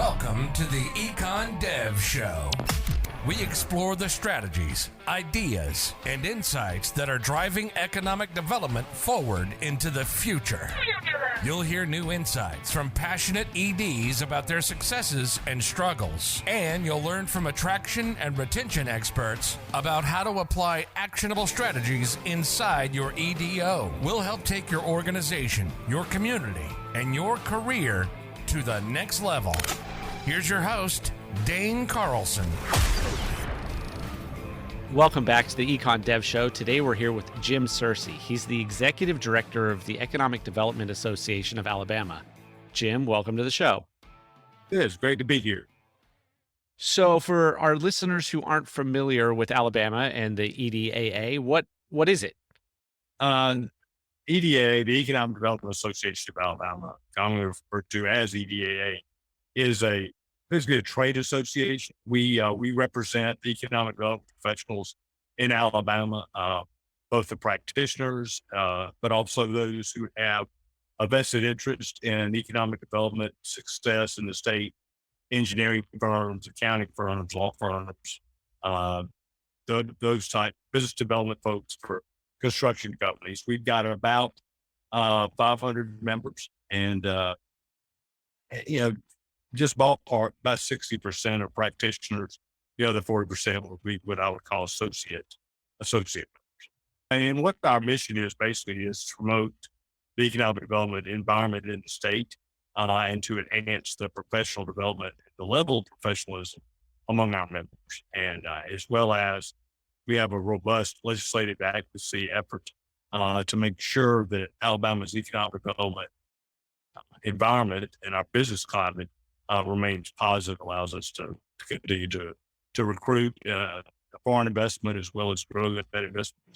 Welcome to the Econ Dev Show. We explore the strategies, ideas, and insights that are driving economic development forward into the future. You'll hear new insights from passionate EDs about their successes and struggles. And you'll learn from attraction and retention experts about how to apply actionable strategies inside your EDO. We'll help take your organization, your community, and your career to the next level. Here's your host, Dane Carlson. Welcome back to the Econ Dev Show. Today we're here with Jim Searcy. He's the Executive Director of the Economic Development Association of Alabama. Jim, welcome to the show. It is great to be here. So for our listeners who aren't familiar with Alabama and the EDAA, what is it? EDA, the Economic Development Association of Alabama, commonly referred to as EDAA, is basically a trade association. We represent the economic development professionals in Alabama, both the practitioners, but also those who have a vested interest in economic development success in the state, engineering firms, accounting firms, law firms, those type business development folks for construction companies. We've got about 500 members, and just ballpark, about 60% of practitioners. The other 40% will be what I would call associate members. And what our mission is basically is to promote the economic development environment in the state, and to enhance the professional development, the level of professionalism among our members, and as well as we have a robust legislative advocacy effort to make sure that Alabama's economic development environment and our business climate remains positive, allows us to continue to recruit foreign investment as well as grow that investment.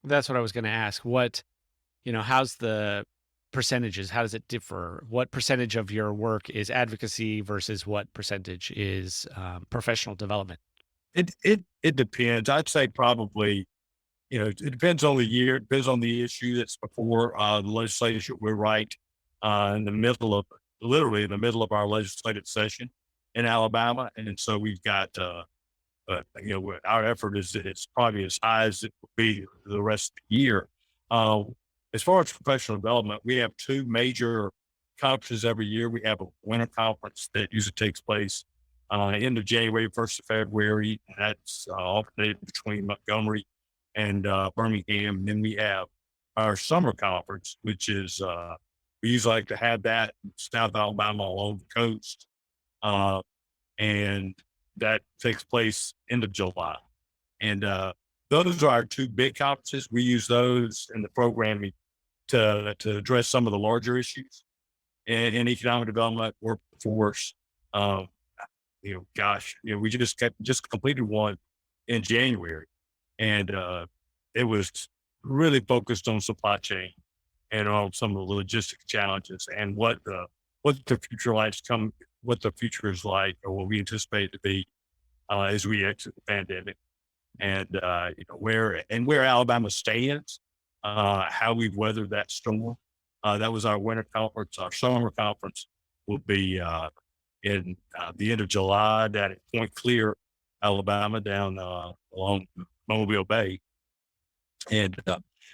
That's what I was going to ask. How's the percentages? How does it differ? What percentage of your work is advocacy versus what percentage is professional development? It depends. I'd say probably, it depends on the year. It depends on the issue that's before the legislature. We're right literally in the middle of our legislative session in Alabama. And so we've got, our effort is that it's probably as high as it will be the rest of the year. As far as professional development, we have two major conferences every year. We have a winter conference that usually takes place end of January, 1st of February. That's alternated between Montgomery and Birmingham. And then we have our summer conference, which is, we usually like to have that in South Alabama along the coast. And that takes place end of July. And those are our two big conferences. We use those in the programming to address some of the larger issues in economic development, workforce. We just completed one in January, and it was really focused on supply chain and on some of the logistic challenges and what the future is like, or what we anticipate to be as we exit the pandemic, and where Alabama stands, how we've weathered that storm. That was our winter conference. Our summer conference will be in the end of July down at Point Clear, Alabama, down along Mobile Bay. And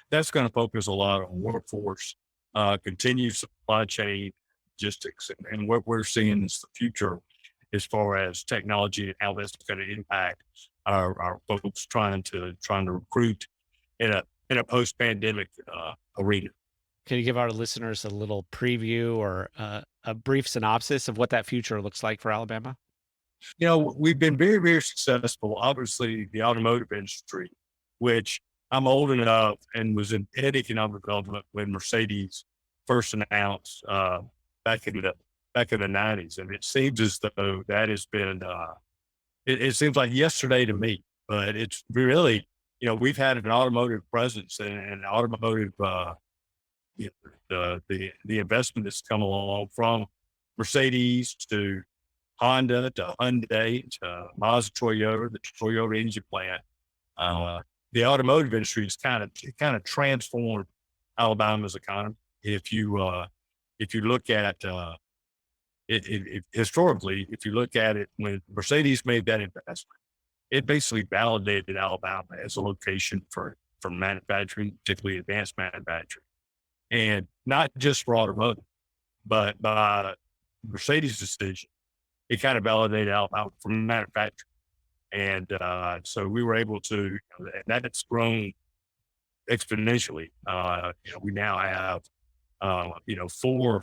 that's going to focus a lot on workforce, continued supply chain logistics, and what we're seeing is the future as far as technology and how that's going to impact our folks trying to recruit in a post-pandemic arena. Can you give our listeners a little preview or a brief synopsis of what that future looks like for Alabama? We've been very, very successful. Obviously, the automotive industry, which I'm old enough and was in economic development when Mercedes first announced back in the 90s. And it seems as though that has been, it seems like yesterday to me, but it's really, we've had an automotive presence and automotive, the investment that's come along from Mercedes to Honda to Hyundai to Mazda, Toyota, the Toyota engine plant. The automotive industry has kind of transformed Alabama's economy. If you look at historically, if you look at it, when Mercedes made that investment, it basically validated Alabama as a location for manufacturing, particularly advanced manufacturing, and not just for automotive, but by Mercedes' decision, it kind of validated Alabama for manufacturing. And so we were able to, and that's grown exponentially. We now have, 4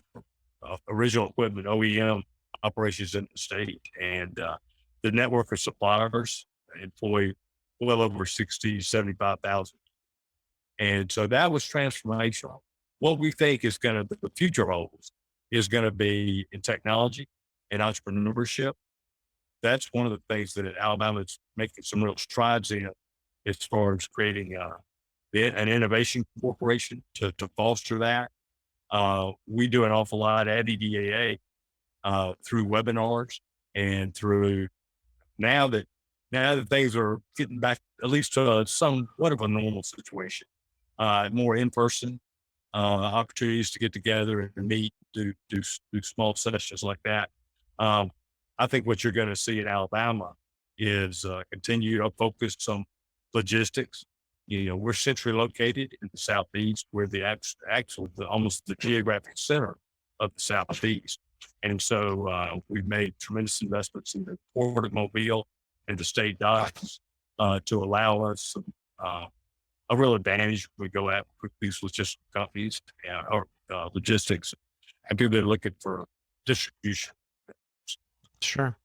original equipment OEM operations in the state, and the network of suppliers employ well over 75,000. And so that was transformational. What we think is going to, the future holds is going to be in technology and entrepreneurship. That's one of the things that Alabama is making some real strides in as far as creating an innovation corporation to foster that. We do an awful lot at EDAA through webinars and through now that things are getting back at least to somewhat of a normal situation, more in person opportunities to get together and meet, do small sessions like that. I think what you're going to see in Alabama is continued focus on logistics. We're centrally located in the Southeast. We're the almost the geographic center of the Southeast. And so we've made tremendous investments in the Port of Mobile and the state docks to allow us a real advantage when we go out with these logistics companies or logistics and people that are looking for distribution. Sure.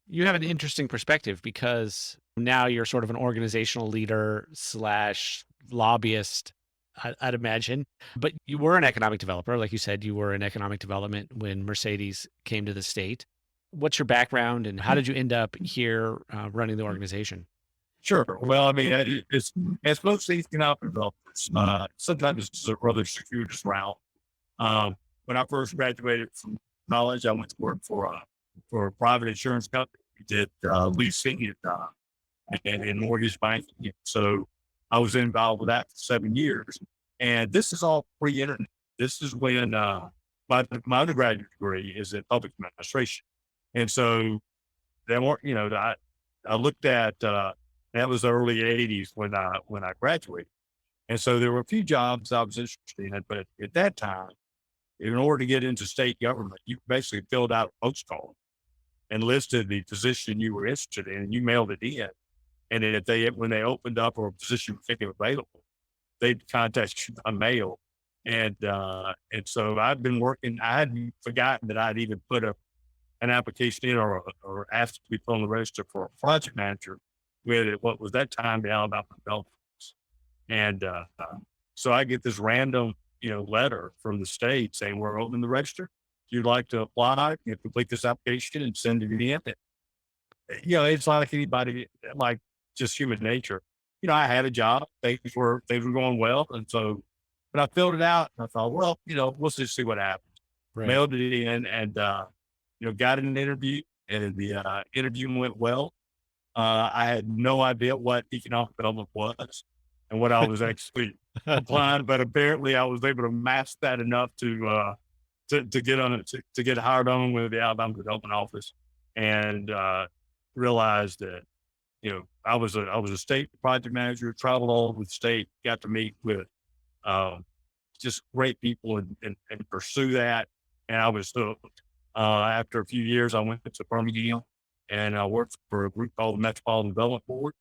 You have an interesting perspective because now you're sort of an organizational leader / lobbyist, I'd imagine. But you were an economic developer. Like you said, you were in economic development when Mercedes came to the state. What's your background and how did you end up here running the organization? Sure. Well, I mean, it's mostly economic developers. Sometimes it's a rather circuitous route. When I first graduated from college, I went to work for a private insurance company. We did leasing and mortgage banking. So I was involved with that for 7 years. And this is all pre-internet. This is when my undergraduate degree is in public administration. And so they weren't, I looked at that was the early 80s when I graduated. And so there were a few jobs I was interested in, but at that time, in order to get into state government, you basically filled out a postcard and listed the position you were interested in, and you mailed it in. And then when they opened up or a position became available, they'd contact you by mail. And so I've been working. I hadn't forgotten that I'd even put an application in or asked to be put on the register for a project manager with what was that time the Alabama Development. And so I get this random, letter from the state saying we're opening the register. If you'd like to apply, you complete this application and send it in. It's like anybody, like just human nature. I had a job. Things were going well, and so, but I filled it out, and I thought, well, we'll just see what happens. Right. Mailed it in, and got an interview, and the interview went well. I had no idea what economic development was and what I was actually applying, but apparently I was able to master that enough to get on it, to get hired on with the Alabama Development Office, and realized that I was a state project manager, traveled all over the state, got to meet with just great people and pursue that, and I was hooked. After a few years, I went to Birmingham and I worked for a group called the Metropolitan Development Board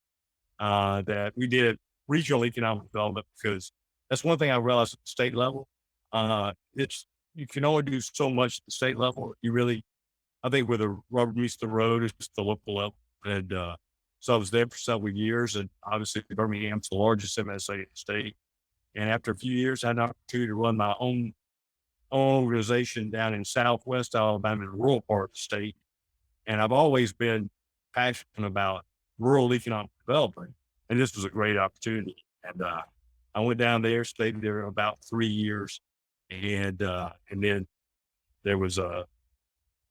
that we did regional economic development, because that's one thing I realized at the state level. You can only do so much at the state level. I think where the rubber meets the road is the local level. And so I was there for several years, and obviously Birmingham's the largest MSA in the state. And after a few years, I had an opportunity to run my own organization down in Southwest Alabama, in the rural part of the state. And I've always been passionate about rural economic development, and this was a great opportunity. And I went down there, stayed there about 3 years, and then there was a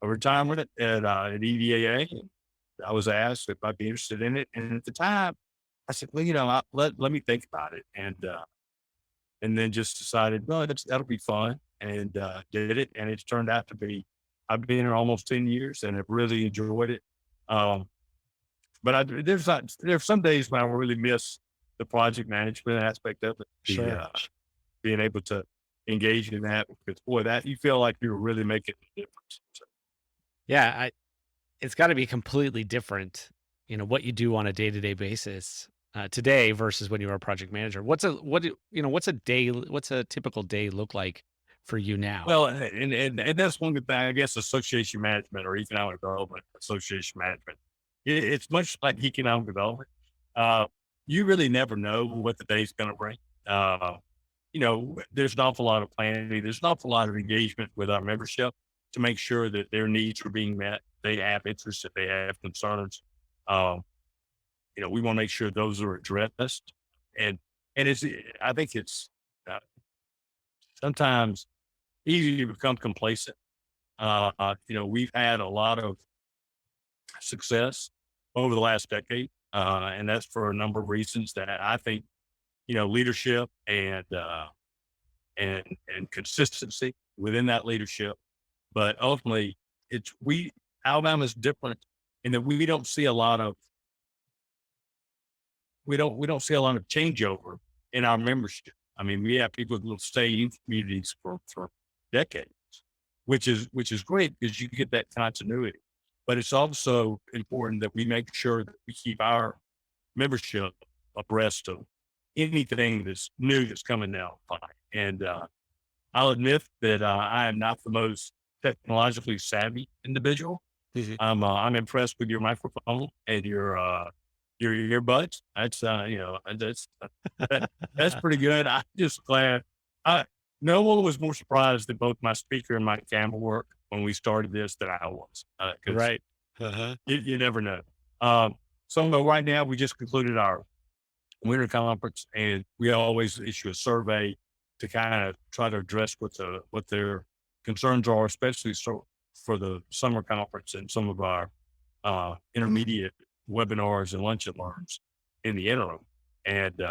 retirement at EDAA. I was asked if I'd be interested in it, and at the time, I said, "Well, let me think about it," and then just decided, well, that'll be fun, and did it, and it's turned out to be I've been here almost 10 years and have really enjoyed it. Um, but there's some days when I really miss the project management aspect of it, Sure. being able to engage in that because boy, that you feel like you're really making a difference. So, Yeah, it's got to be completely different, what you do on a day-to-day basis today versus when you were a project manager. What's a typical day look like for you now? well, and that's one good thing, I guess, association management or economic development, association management. It's much like economic development. Uh, you really never know what the day's going to bring. Uh, there's an awful lot of planning. There's an awful lot of engagement with our membership to make sure that their needs are being met. They have interests, if they have concerns. Um, we want to make sure those are addressed. And I think it's uh, sometimes easy to become complacent. We've had a lot of success over the last decade, and that's for a number of reasons that I think leadership and consistency within that leadership. But ultimately, it's we Alabama's different in that we don't see a lot of changeover in our membership. I mean, we have people who will stay in communities for decades, which is great because you get that continuity. But it's also important that we make sure that we keep our membership abreast of anything that's new that's coming down the pipe. And I'll admit that I am not the most technologically savvy individual. Mhm. I'm impressed with your microphone and your earbuds. That's pretty good. I'm just glad. I No one was more surprised that both my speaker and my camera work when we started this than I was because Right. Uh-huh. you never know. Um, so right now we just concluded our winter conference, and we always issue a survey to kind of try to address what their concerns are, especially for the summer conference and some of our intermediate webinars and lunch and learns in the interim. And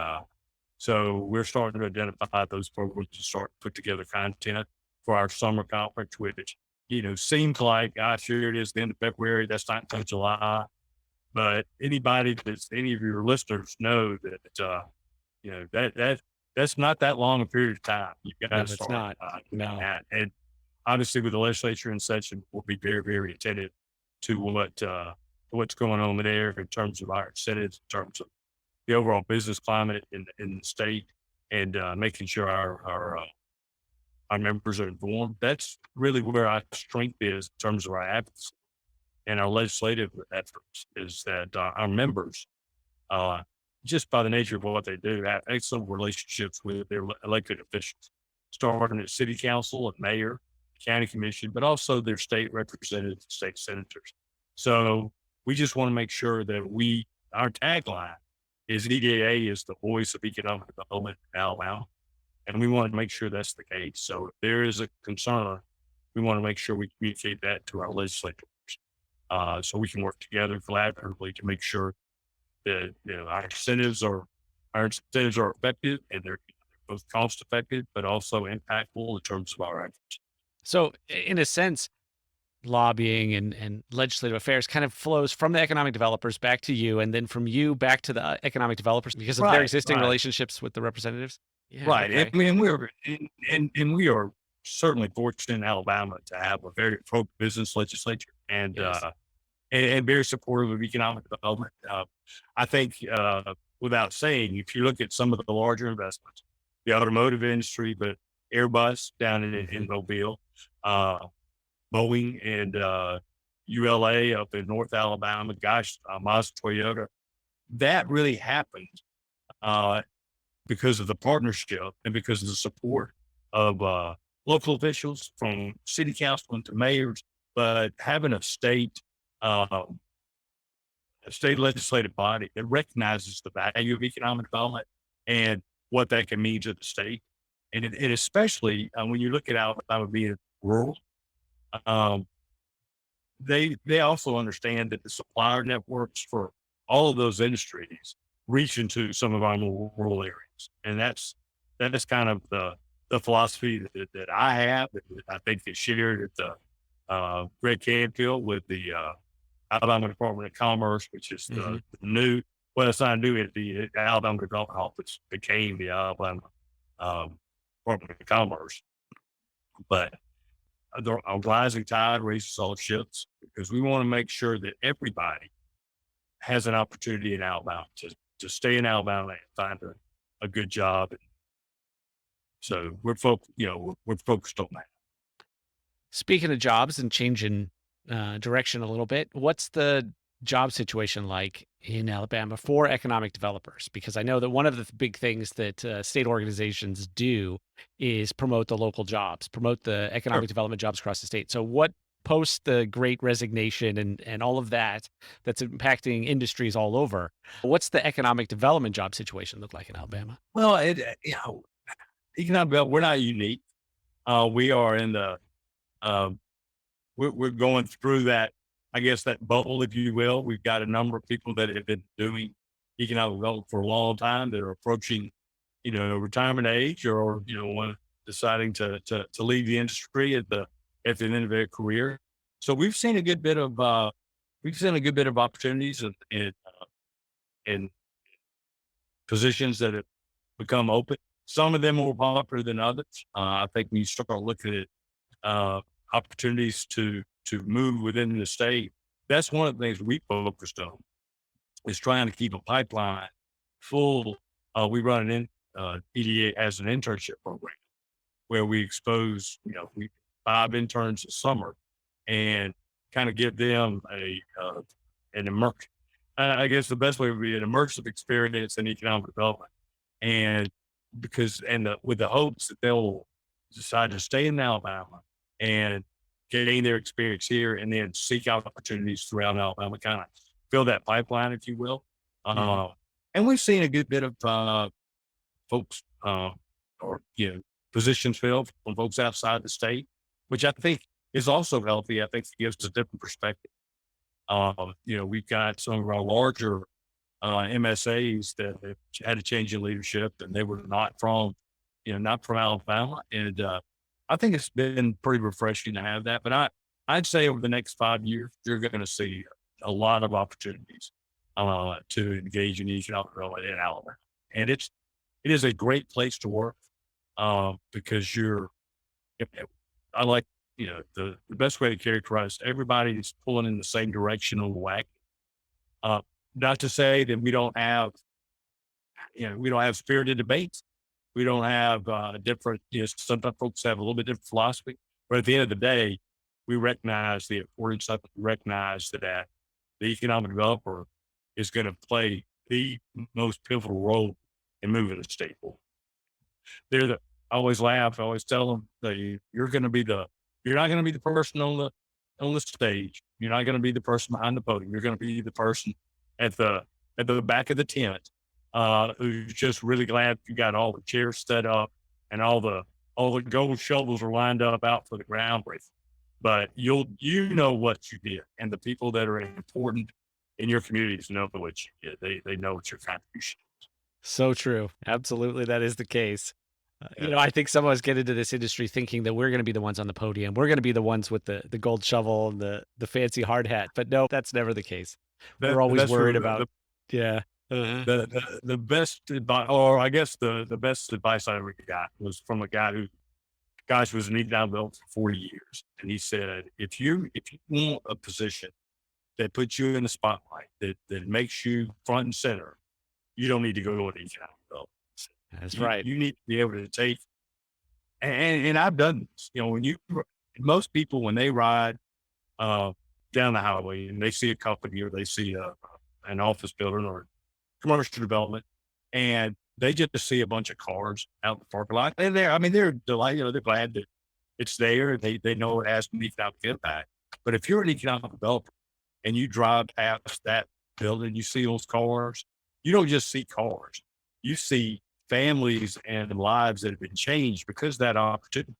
so we're starting to identify those programs to start to put together content for our summer conference, which seems like, gosh, here it is, the end of February. That's not until July. But any of your listeners know that, that's not that long a period of time. You've got No, to it's start not. doing No. that. And obviously with the legislature in session, we'll be very, very attentive to what's going on there in terms of our incentives, in terms of the overall business climate in the state and making sure our members are informed. That's really where our strength is in terms of our advocacy and our legislative efforts is that our members, uh, just by the nature of what they do, have excellent relationships with their elected officials, starting at city council and mayor, county commission, but also their state representatives, state senators. So we just want to make sure that our tagline is EDA is the voice of economic development in Alabama. And we want to make sure that's the case. So if there is a concern, we want to make sure we communicate that to our legislators so we can work together collaboratively to make sure that our incentives are effective and they're both cost effective, but also impactful in terms of our efforts. So in a sense, lobbying and legislative affairs kind of flows from the economic developers back to you, and then from you back to the economic developers because of their Right, existing right, relationships with the representatives. Yeah. right. And Okay. I mean, and we are certainly fortunate in Alabama to have a very pro business legislature Yes. and very supportive of economic development. I think, without saying, if you look at some of the larger investments, the automotive industry, but Airbus down in Hmm. Mobile, uh, Boeing and ULA up in North Alabama, gosh, Mazda Toyota, that really happened uh, because of the partnership and because of the support of local officials from city councilmen to mayors, but having uh, a state legislative body that recognizes the value of economic development and what that can mean to the state. And especially when you look at Alabama being rural, um, they also understand that the supplier networks for all of those industries reach into some of our more rural areas. And that's kind of the philosophy that I have, that I think is shared at Greg Canfield with the Alabama Department of Commerce, which is Hmm. the new, well, it's not new, the Alabama Development Office became the Alabama Department of Commerce. But a rising tide raises all ships, because we want to make sure that everybody has an opportunity in Alabama to stay in Alabama and find a good job. So we're we're focused on that. Speaking of jobs and changing direction a little bit, what's the job situation like in Alabama for economic developers? Because I know that one of the big things that state organizations do is promote the local jobs, promote the Sure. economic development jobs across the state. So, what post the Great Resignation and all of that that's impacting industries all over? What's the economic development job situation look like in Alabama? Well, economic development, we're not unique. We are in the um, we're going through that, I guess, that bubble, if you will. We've got a number of people that have been doing economic development for a long time that are approaching, retirement age, or deciding to leave the industry at the end of their career. So we've seen a good bit of opportunities in positions that have become open. Some of them more popular than others. I think when you start looking at opportunities to move within the state, that's one of the things we focused on, is trying to keep a pipeline full. We run EDA as an internship program where we expose, 5 interns a summer, and kind of give them an immersion. I guess the best way would be an immersive experience in economic development, and with the hopes that they'll decide to stay in Alabama and gain their experience here, and then seek out opportunities throughout Alabama, kind of fill that pipeline, if you will. Mhm. Uh, and we've seen a good bit of folks, or positions filled from folks outside the state, which I think is also healthy. I think it gives us a different perspective. We've got some of our larger MSAs that have had a change in leadership, and they were not from Alabama. And I think it's been pretty refreshing to have that. But I'd say over the next 5 years, you're going to see a lot of opportunities to engage in economic development in Alabama. And it is a great place to work, because I like, the best way to characterize it, everybody's pulling in the same direction on the wagon. Uh, Not to say that we don't have spirited debates. We don't have different, sometimes folks have a little bit different philosophy, but at the end of the day, we recognize the importance of it. We recognize that the economic developer is going to play the most pivotal role in moving the state forward. I always laugh. I always tell them that you're not going to be the person on the stage. You're not going to be the person behind the podium. You're going to be the person at the back of the tent, who's just really glad you got all the chairs set up and all the gold shovels are lined up out for the groundbreaking. But you know what you did, and the people that are important in your communities know what you did. They know what your contribution. So true. Absolutely, that is the case. Yeah. I think some of us get into this industry thinking that we're going to be the ones on the podium. We're going to be the ones with the gold shovel and the fancy hard hat. But no, that's never the case. We're always That's worried where about, yeah. Uh-huh. the best advice, or I guess the best advice I ever got, was from a guy who, gosh, was an economic developer for 40 years. And he said, if you want a position that puts you in the spotlight, that makes you front and center, you don't need to go to an economic development. That's You right. you need to be able to take, and I've done this. Most people, when they ride uh, down the highway and they see a company, or they see an office building or commercial development, and they just see a bunch of cars out in the parking lot, and they're delighted. They're glad that it's there. They know it has an economic impact. But if you're an economic developer and you drive past that building, you see those cars, you don't just see cars. You see families and lives that have been changed because of that opportunity.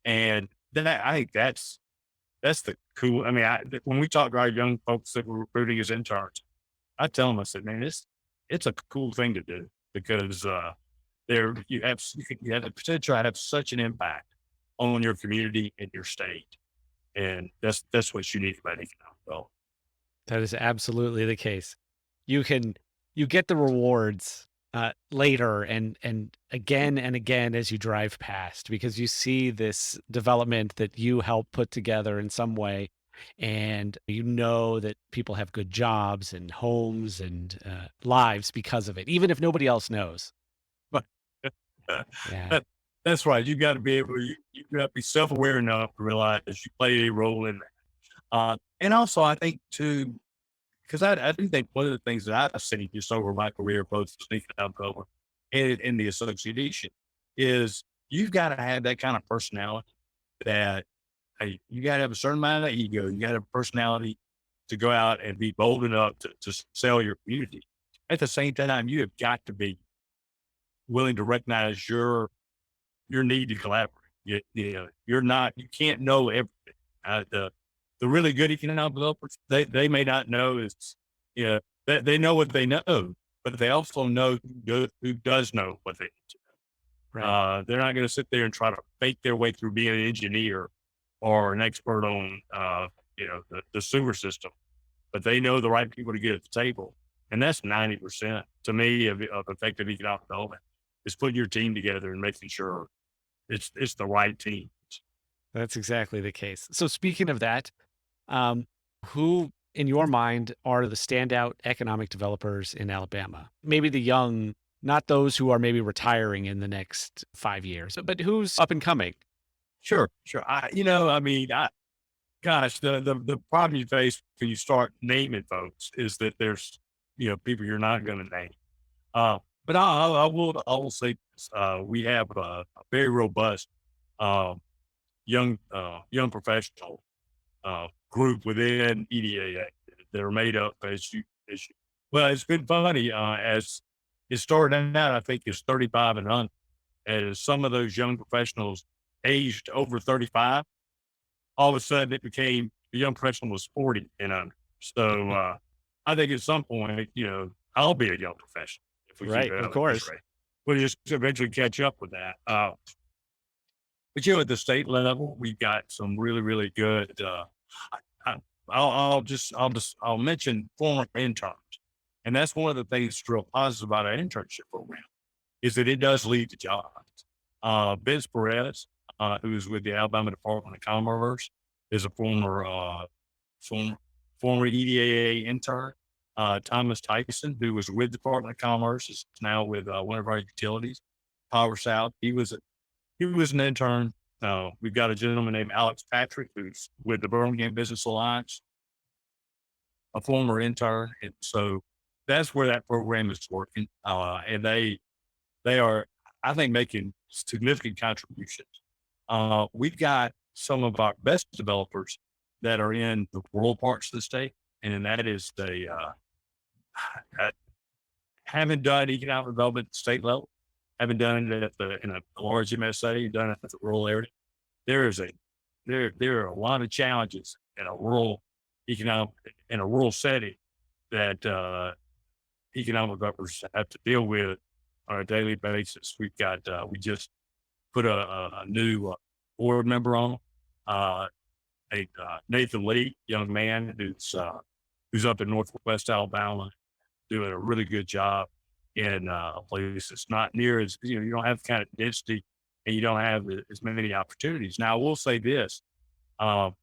And I think that's the cool. When we talk to our young folks that we're recruiting as interns, I tell them, I said, man, it's a cool thing to do, because you have the potential to have such an impact on your community and your state. And that's what's unique about economic development. That is absolutely the case. You get the rewards later and again as you drive past, because you see this development that you help put together in some way, and you know that people have good jobs and homes and lives because of it, even if nobody else knows. But Yeah, that, that's right. You got to be able. You got to be self aware enough to realize you play a role in that. And also, I think too, because I do think one of the things that I've seen just over my career, both sneaking out cover and in the association, is you've got to have that kind of personality that, hey, you got to have a certain amount of ego. You got to have a personality to go out and be bold enough to sell your community. At the same time, you have got to be willing to recognize your need to collaborate. You can't know everything. The really good economic developers, they may not know they know what they know, but they also know who does know what they need to right. know. They're not going to sit there and try to fake their way through being an engineer or an expert on, the sewer system, but they know the right people to get at the table. And that's 90% to me of effective economic development, is putting your team together and making sure it's the right team. That's exactly the case. So speaking of that, um, who in your mind are the standout economic developers in Alabama? Maybe the young, not those who are maybe retiring in the next 5 years, but who's up and coming? Sure, sure. Gosh, the problem you face when you start naming folks is that there's, people you're not going to name. But I will say this, we have a very robust, young professional, group within EDAA that are made up well, it's been funny, as it started out, I think it's 35 and under. As some of those young professionals aged over 35, all of a sudden it became the young professional was 40 and under. So, I think at some point, I'll be a young professional if we keep Right, it of up at this course. rate. We'll just eventually catch up with that. But at the state level, we've got some really, really good. I, I'll mention former interns, and that's one of the things that's real positive about our internship program is that it does lead to jobs. Vince Perez, who is with the Alabama Department of Commerce, is a former, former EDAA intern. Thomas Tyson, who was with the Department of Commerce, is now with one of our utilities, Power South. He was an intern. We've got a gentleman named Alex Patrick, who's with the Birmingham Business Alliance, a former intern. And so that's where that program is working. And they are, I think, making significant contributions. We've got some of our best developers that are in the rural parts of the state. And that is I haven't done economic development at the state level. Haven't done it in a large MSA, done it at the rural area. There are a lot of challenges in a rural setting that economic developers have to deal with on a daily basis. We just put a new board member on, Nathan Lee, young man who's up in Northwest Alabama, doing a really good job in a place that's not near as, you don't have the kind of density and you don't have as many opportunities. Now, I will say this, what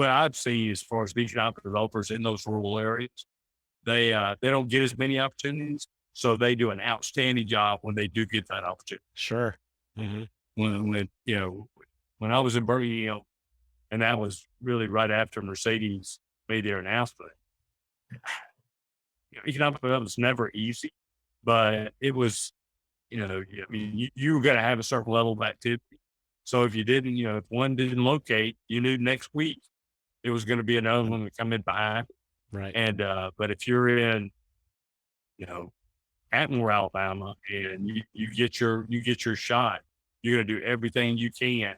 I've seen as far as economic developers in those rural areas, they don't get as many opportunities. So they do an outstanding job when they do get that opportunity. Sure. Mm-hmm. When I was in Birmingham, and that was really right after Mercedes made their announcement, economic development is never easy, but it was, you were going to have a certain level of activity. So if you didn't, if one didn't locate, you knew next week it was going to be another one to come in behind. Right. And, but if you're in, Atmore, Alabama, and you get your shot, you're going to do everything you can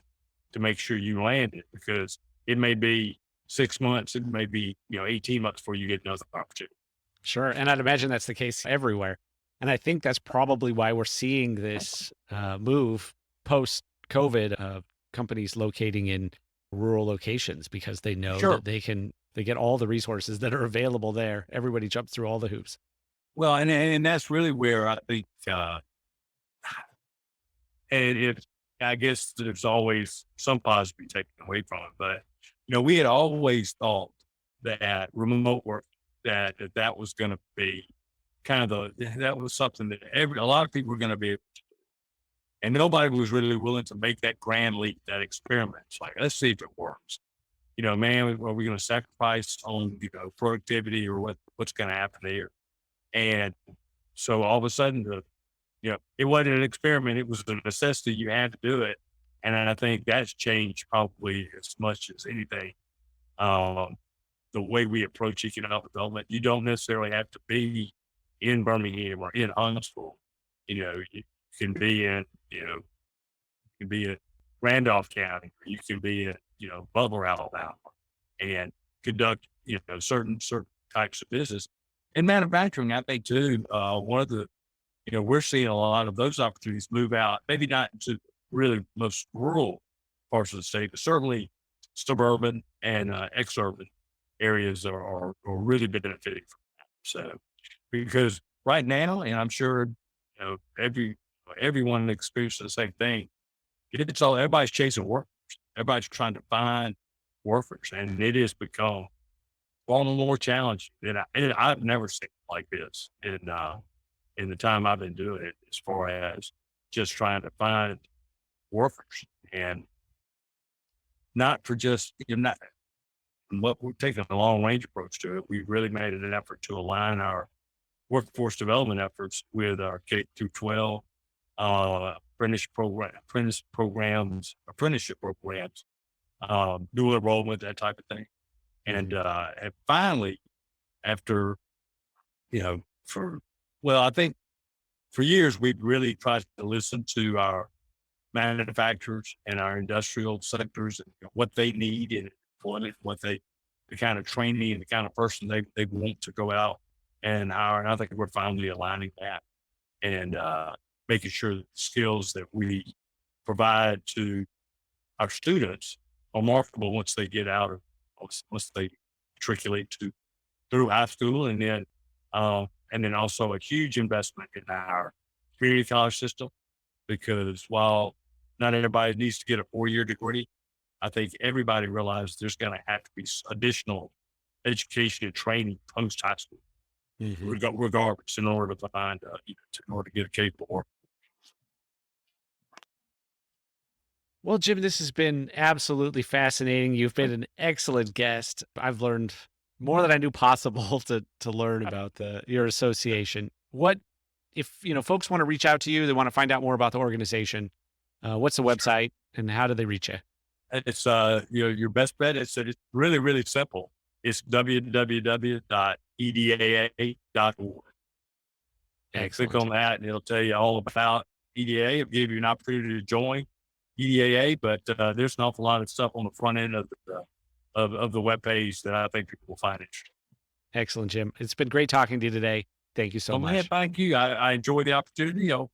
to make sure you land it, because it may be 6 months, it may be, 18 months before you get another opportunity. Sure. And I'd imagine that's the case everywhere. And I think that's probably why we're seeing this move post COVID of companies locating in rural locations because they know Sure. that they get all the resources that are available there. Everybody jumps through all the hoops. Well, and that's really where I think, and I guess there's always some positive taken away from it, but we had always thought that remote work, that was going to be kind of that was something that a lot of people were going to be able to do. And nobody was really willing to make that grand leap, that experiment. It's like, let's see if it works. Man, are we going to sacrifice on, productivity or what's going to happen there? And so all of a sudden, it wasn't an experiment. It was a necessity. You had to do it. And I think that's changed probably as much as anything. The way we approach economic development, you don't necessarily have to be in Birmingham or in Huntsville. You can be in, Randolph County, or you can be in, Butler, Alabama, and conduct, certain types of business. In manufacturing, I think too, one of the, we're seeing a lot of those opportunities move out, maybe not to really most rural parts of the state, but certainly suburban and exurban areas are really benefiting from that. So, because right now, and I'm sure, everyone experiences the same thing. Everybody's chasing workers. Everybody's trying to find workers, and it has become far more challenging than I've never seen like this in the time I've been doing it, as far as just trying to find workers, and not for just, not what we're taking a long range approach to it. We've really made it an effort to align our workforce development efforts with our K through 12 apprenticeship programs, dual enrollment, that type of thing. And finally, after, I think for years, we've really tried to listen to our manufacturers and our industrial sectors and what they need in employment, the kind of training and the kind of person they want to go out and hire. And I think we're finally aligning that and making sure that the skills that we provide to our students are marketable once they get out of, once they matriculate through high school. And then also a huge investment in our community college system, because while not everybody needs to get a 4-year degree, I think everybody realizes there's going to have to be additional education and training post high school, regardless, in order to find, in order to get a capable worker. Well, Jim, this has been absolutely fascinating. You've been an excellent guest. I've learned more than I knew possible to learn about your association. What if folks want to reach out to you? They want to find out more about the organization. What's the website and how do they reach you? It's your best bet. It's really, really simple. It's www.edaa.org. And click on that, and it'll tell you all about EDA. It'll give you an opportunity to join EDAA, but there's an awful lot of stuff on the front end of the webpage that I think people will find interesting. Excellent, Jim. It's been great talking to you today. Thank you so much. Man, thank you. I enjoy the opportunity. Hope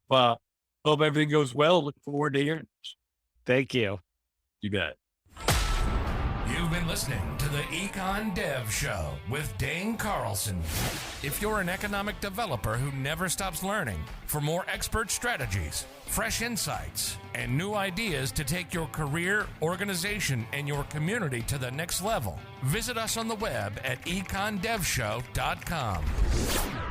everything goes well. Look forward to hearing this. Thank you. You bet. You've been listening to the Econ Dev Show with Dane Carlson. If you're an economic developer who never stops learning, for more expert strategies, fresh insights, and new ideas to take your career, organization, and your community to the next level, visit us on the web at econdevshow.com.